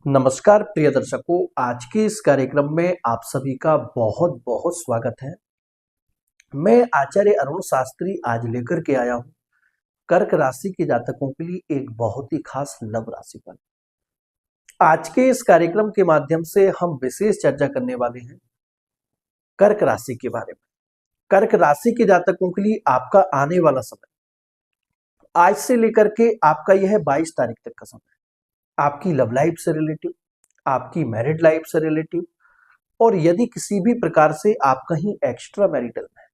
नमस्कार प्रिय दर्शकों, आज के इस कार्यक्रम में आप सभी का बहुत बहुत स्वागत है। मैं आचार्य अरुण शास्त्री आज लेकर के आया हूँ कर्क राशि के जातकों के लिए एक बहुत ही खास लव राशिफल। आज के इस कार्यक्रम के माध्यम से हम विशेष चर्चा करने वाले हैं कर्क राशि के बारे में। कर्क राशि के जातकों के लिए आपका आने वाला समय आज से लेकर के आपका यह 22 तारीख तक का समय आपकी लव लाइफ से रिलेटिव, आपकी मैरिड लाइफ से रिलेटिव, और यदि किसी भी प्रकार से आप कहीं एक्स्ट्रा मैरिटल में हैं,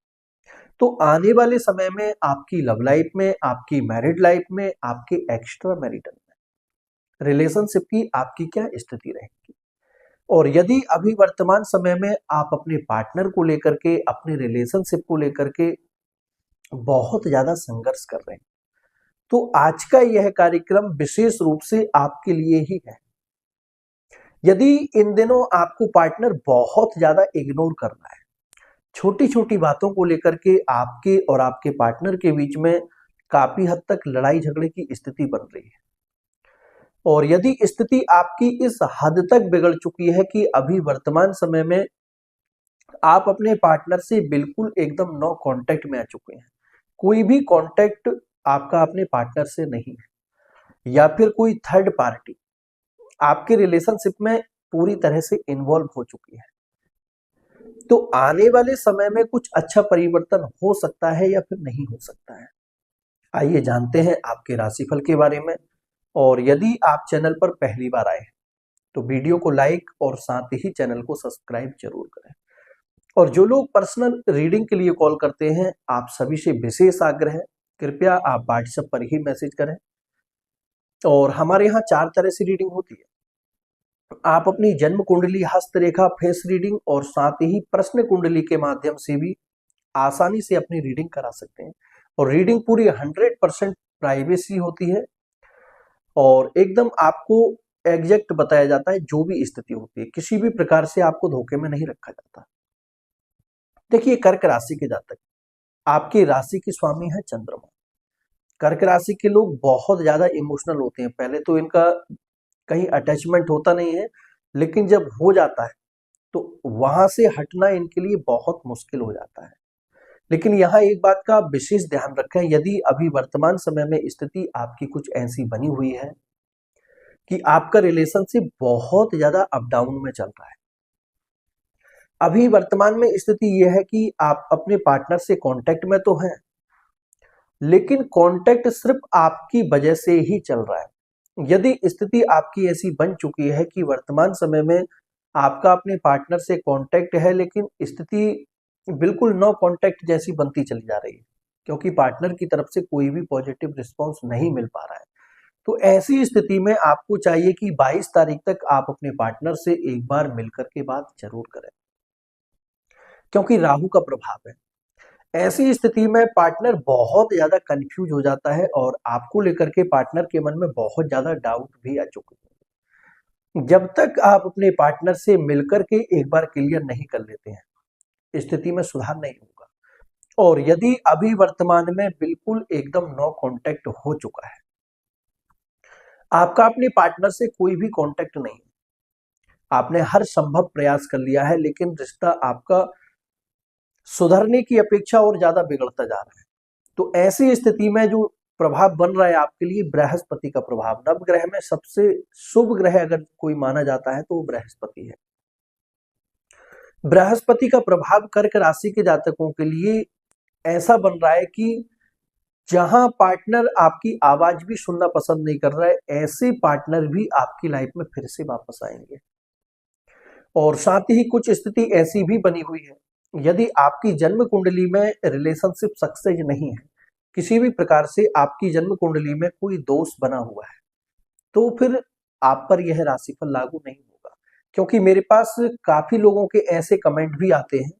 तो आने वाले समय में आपकी लव लाइफ में, आपकी मैरिड लाइफ में, आपके एक्स्ट्रा मैरिटल में रिलेशनशिप की आपकी क्या स्थिति रहेगी। और यदि अभी वर्तमान समय में आप अपने पार्टनर को लेकर के, अपने रिलेशनशिप को लेकर के बहुत ज्यादा संघर्ष कर रहे हैं, तो आज का यह कार्यक्रम विशेष रूप से आपके लिए ही है। यदि इन दिनों आपको पार्टनर बहुत ज्यादा इग्नोर कर रहा है, छोटी छोटी बातों को लेकर के आपके और आपके पार्टनर के बीच में काफी हद तक लड़ाई झगड़े की स्थिति बन रही है, और यदि स्थिति आपकी इस हद तक बिगड़ चुकी है कि अभी वर्तमान समय में आप अपने पार्टनर से बिल्कुल एकदम नो कांटेक्ट में आ चुके हैं, कोई भी कांटेक्ट आपका अपने पार्टनर से नहीं है, या फिर कोई थर्ड पार्टी आपके रिलेशनशिप में पूरी तरह से इन्वॉल्व हो चुकी है, तो आने वाले समय में कुछ अच्छा परिवर्तन हो सकता है या फिर नहीं हो सकता है। आइए जानते हैं आपके राशिफल के बारे में। और यदि आप चैनल पर पहली बार आए हैं तो वीडियो को लाइक और साथ ही चैनल को सब्सक्राइब जरूर करें। और जो लोग पर्सनल रीडिंग के लिए कॉल करते हैं, आप सभी से विशेष आग्रह है, कृपया आप व्हाट्सएप पर ही मैसेज करें। और हमारे यहाँ 4 तरह से रीडिंग होती है। आप अपनी जन्म कुंडली, हस्तरेखा, फेस रीडिंग और साथ ही प्रश्न कुंडली के माध्यम से भी आसानी से अपनी रीडिंग करा सकते हैं। और रीडिंग पूरी 100% प्राइवेसी होती है और एकदम आपको एग्जैक्ट बताया जाता है जो भी स्थिति होती है, किसी भी प्रकार से आपको धोखे में नहीं रखा जाता। देखिए, कर्क राशि के जातक, आपकी राशि की स्वामी है चंद्रमा। कर्क राशि के लोग बहुत ज्यादा इमोशनल होते हैं। पहले तो इनका कहीं अटैचमेंट होता नहीं है, लेकिन जब हो जाता है तो वहां से हटना इनके लिए बहुत मुश्किल हो जाता है। लेकिन यहाँ एक बात का विशेष ध्यान रखें, यदि अभी वर्तमान समय में स्थिति आपकी कुछ ऐसी बनी हुई है कि आपका रिलेशनशिप बहुत ज्यादा अप डाउन में चल रहा है, अभी वर्तमान में स्थिति यह है कि आप अपने पार्टनर से कांटेक्ट में तो हैं, लेकिन कांटेक्ट सिर्फ आपकी वजह से ही चल रहा है। यदि स्थिति आपकी ऐसी बन चुकी है कि वर्तमान समय में आपका अपने पार्टनर से कांटेक्ट है, लेकिन स्थिति बिल्कुल नो कांटेक्ट जैसी बनती चली जा रही है, क्योंकि पार्टनर की तरफ से कोई भी पॉजिटिव रिस्पांस नहीं मिल पा रहा है, तो ऐसी स्थिति में आपको चाहिए कि 22 तारीख तक आप अपने पार्टनर से एक बार मिलकर के बात जरूर करें, क्योंकि राहु का प्रभाव है। ऐसी स्थिति में पार्टनर बहुत ज्यादा कंफ्यूज हो जाता है और आपको लेकर के पार्टनर के मन में बहुत ज्यादा डाउट भी आ चुके हैं। जब तक आप अपने पार्टनर से मिलकर के एक बार क्लियर नहीं कर लेते हैं, स्थिति में सुधार नहीं होगा। और यदि अभी वर्तमान में बिल्कुल एकदम नो कांटेक्ट हो चुका है, आपका अपने पार्टनर से कोई भी कांटेक्ट नहीं, आपने हर संभव प्रयास कर लिया है, लेकिन रिश्ता आपका सुधरने की अपेक्षा और ज्यादा बिगड़ता जा रहा है, तो ऐसी स्थिति में जो प्रभाव बन रहा है आपके लिए, बृहस्पति का प्रभाव। नवग्रह में सबसे शुभ ग्रह अगर कोई माना जाता है तो वो बृहस्पति है। बृहस्पति का प्रभाव कर्क राशि के जातकों के लिए ऐसा बन रहा है कि जहां पार्टनर आपकी आवाज भी सुनना पसंद नहीं कर रहा है, ऐसे पार्टनर भी आपकी लाइफ में फिर से वापस आएंगे। और साथ ही कुछ स्थिति ऐसी भी बनी हुई है, यदि आपकी जन्म कुंडली में रिलेशनशिप सक्सेस नहीं है, किसी भी प्रकार से आपकी जन्म कुंडली में कोई दोष बना हुआ है, तो फिर आप पर यह राशिफल लागू नहीं होगा। क्योंकि मेरे पास काफी लोगों के ऐसे कमेंट भी आते हैं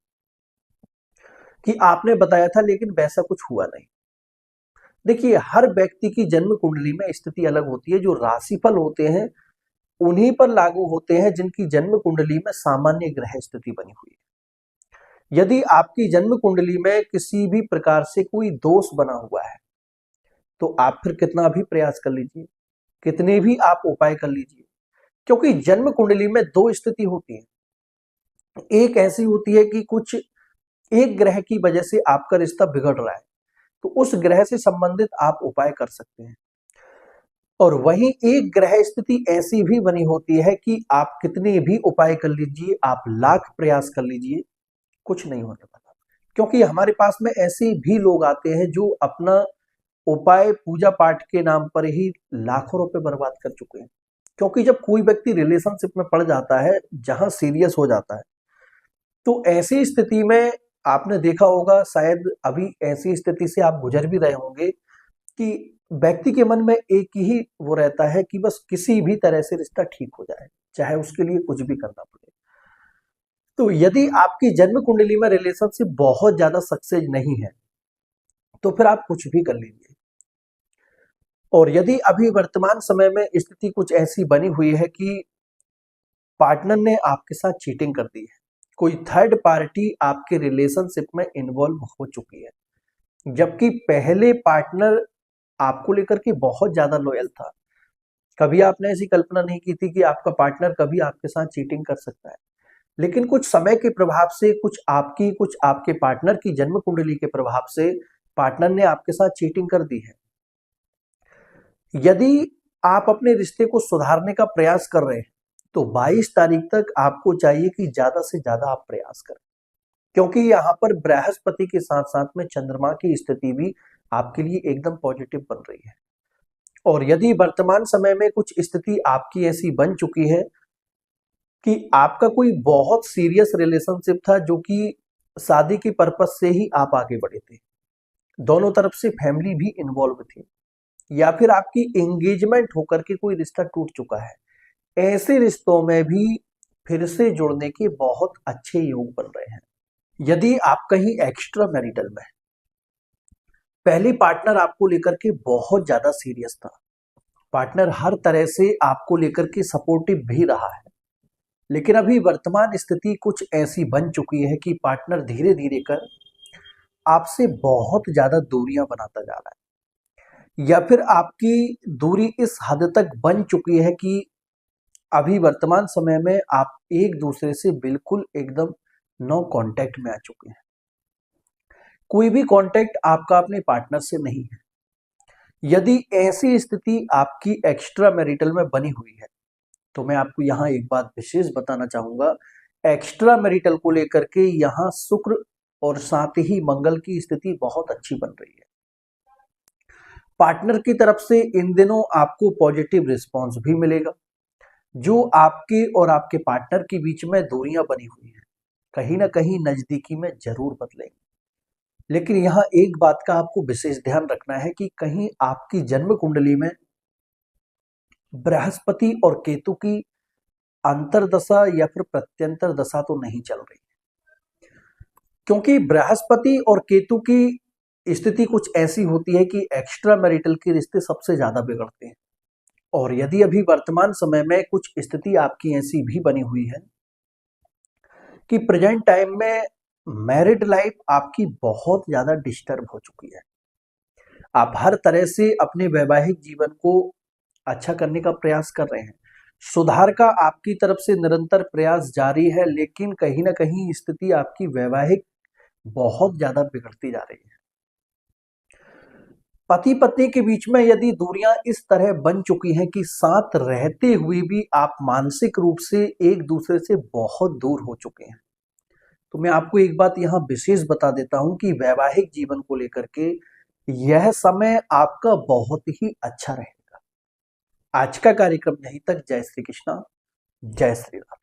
कि आपने बताया था लेकिन वैसा कुछ हुआ नहीं। देखिए, हर व्यक्ति की जन्म कुंडली में स्थिति अलग होती है। जो राशिफल होते हैं उन्हीं पर लागू होते हैं जिनकी जन्म कुंडली में सामान्य ग्रह स्थिति बनी हुई है। यदि आपकी जन्म कुंडली में किसी भी प्रकार से कोई दोष बना हुआ है, तो आप फिर कितना भी प्रयास कर लीजिए, कितने भी आप उपाय कर लीजिए, क्योंकि जन्म कुंडली में दो स्थिति होती है। एक ऐसी होती है कि कुछ एक ग्रह की वजह से आपका रिश्ता बिगड़ रहा है, तो उस ग्रह से संबंधित आप उपाय कर सकते हैं। और वहीं एक ग्रह स्थिति ऐसी भी बनी होती है कि आप कितने भी उपाय कर लीजिए, आप लाख प्रयास कर लीजिए, कुछ नहीं होने वाला। क्योंकि हमारे पास में ऐसे भी लोग आते हैं जो अपना उपाय पूजा पाठ के नाम पर ही लाखों रुपए बर्बाद कर चुके हैं। क्योंकि जब कोई व्यक्ति रिलेशनशिप में पड़ जाता है, जहां सीरियस हो जाता है, तो ऐसी स्थिति में आपने देखा होगा, शायद अभी ऐसी स्थिति से आप गुजर भी रहे होंगे कि व्यक्ति के मन में एक ही वो रहता है कि बस किसी भी तरह से रिश्ता ठीक हो जाए, चाहे उसके लिए कुछ भी करना पड़े। तो यदि आपकी जन्म कुंडली में रिलेशनशिप बहुत ज्यादा सक्सेस नहीं है, तो फिर आप कुछ भी कर लीजिए। और यदि अभी वर्तमान समय में स्थिति कुछ ऐसी बनी हुई है कि पार्टनर ने आपके साथ चीटिंग कर दी है, कोई थर्ड पार्टी आपके रिलेशनशिप में इन्वॉल्व हो चुकी है, जबकि पहले पार्टनर आपको लेकर के बहुत ज्यादा लॉयल था, कभी आपने ऐसी कल्पना नहीं की थी कि आपका पार्टनर कभी आपके साथ चीटिंग कर सकता है। लेकिन कुछ समय के प्रभाव से, कुछ आपके पार्टनर की जन्म कुंडली के प्रभाव से पार्टनर ने आपके साथ चीटिंग कर दी है। यदि आप अपने रिश्ते को सुधारने का प्रयास कर रहे हैं, तो 22 तारीख तक आपको चाहिए कि ज्यादा से ज्यादा आप प्रयास करें, क्योंकि यहाँ पर बृहस्पति के साथ साथ में चंद्रमा की स्थिति भी आपके लिए एकदम पॉजिटिव बन रही है। और यदि वर्तमान समय में कुछ स्थिति आपकी ऐसी बन चुकी है कि आपका कोई बहुत सीरियस रिलेशनशिप था, जो कि शादी के पर्पज से ही आप आगे बढ़े थे, दोनों तरफ से फैमिली भी इन्वॉल्व थी, या फिर आपकी एंगेजमेंट होकर के कोई रिश्ता टूट चुका है, ऐसे रिश्तों में भी फिर से जुड़ने के बहुत अच्छे योग बन रहे हैं। यदि आप कहीं एक्स्ट्रा मैरिटल में, पहले पार्टनर आपको लेकर के बहुत ज्यादा सीरियस था, पार्टनर हर तरह से आपको लेकर के सपोर्टिव भी रहा है, लेकिन अभी वर्तमान स्थिति कुछ ऐसी बन चुकी है कि पार्टनर धीरे धीरे कर आपसे बहुत ज्यादा दूरियां बनाता जा रहा है, या फिर आपकी दूरी इस हद तक बन चुकी है कि अभी वर्तमान समय में आप एक दूसरे से बिल्कुल एकदम नो कांटेक्ट में आ चुके हैं, कोई भी कांटेक्ट आपका अपने पार्टनर से नहीं है। यदि ऐसी स्थिति आपकी एक्स्ट्रा मैरिटल में बनी हुई है, तो मैं आपको यहाँ एक बात विशेष बताना चाहूंगा, एक्स्ट्रा मैरिटल को लेकर के यहाँ शुक्र और साथ ही मंगल की स्थिति बहुत अच्छी बन रही है। पार्टनर की तरफ से इन दिनों आपको पॉजिटिव रिस्पॉन्स भी मिलेगा। जो आपके और आपके पार्टनर के बीच में दूरियां बनी हुई हैं, कहीं ना कहीं नजदीकी में जरूर बदलेंगी। लेकिन यहाँ एक बात का आपको विशेष ध्यान रखना है कि कहीं आपकी जन्म कुंडली में बृहस्पति और केतु की अंतरदशा या फिर प्रत्यंतर दशा तो नहीं चल रही, क्योंकि बृहस्पति और केतु की स्थिति कुछ ऐसी होती है कि एक्स्ट्रा मैरिटल के रिश्ते सबसे ज्यादा बिगड़ते हैं। और यदि अभी वर्तमान समय में कुछ स्थिति आपकी ऐसी भी बनी हुई है कि प्रेजेंट टाइम में मैरिड लाइफ आपकी बहुत ज्यादा डिस्टर्ब हो चुकी है, आप हर तरह से अपने वैवाहिक जीवन को अच्छा करने का प्रयास कर रहे हैं, सुधार का आपकी तरफ से निरंतर प्रयास जारी है, लेकिन कहीं ना कहीं स्थिति आपकी वैवाहिक बहुत ज्यादा बिगड़ती जा रही है। पति पत्नी के बीच में यदि दूरियां इस तरह बन चुकी हैं कि साथ रहते हुए भी आप मानसिक रूप से एक दूसरे से बहुत दूर हो चुके हैं, तो मैं आपको एक बात यहाँ विशेष बता देता हूं कि वैवाहिक जीवन को लेकर के यह समय आपका बहुत ही अच्छा रहेगा। आज का कार्यक्रम यहीं तक। जय श्री कृष्णा, जय श्री राम।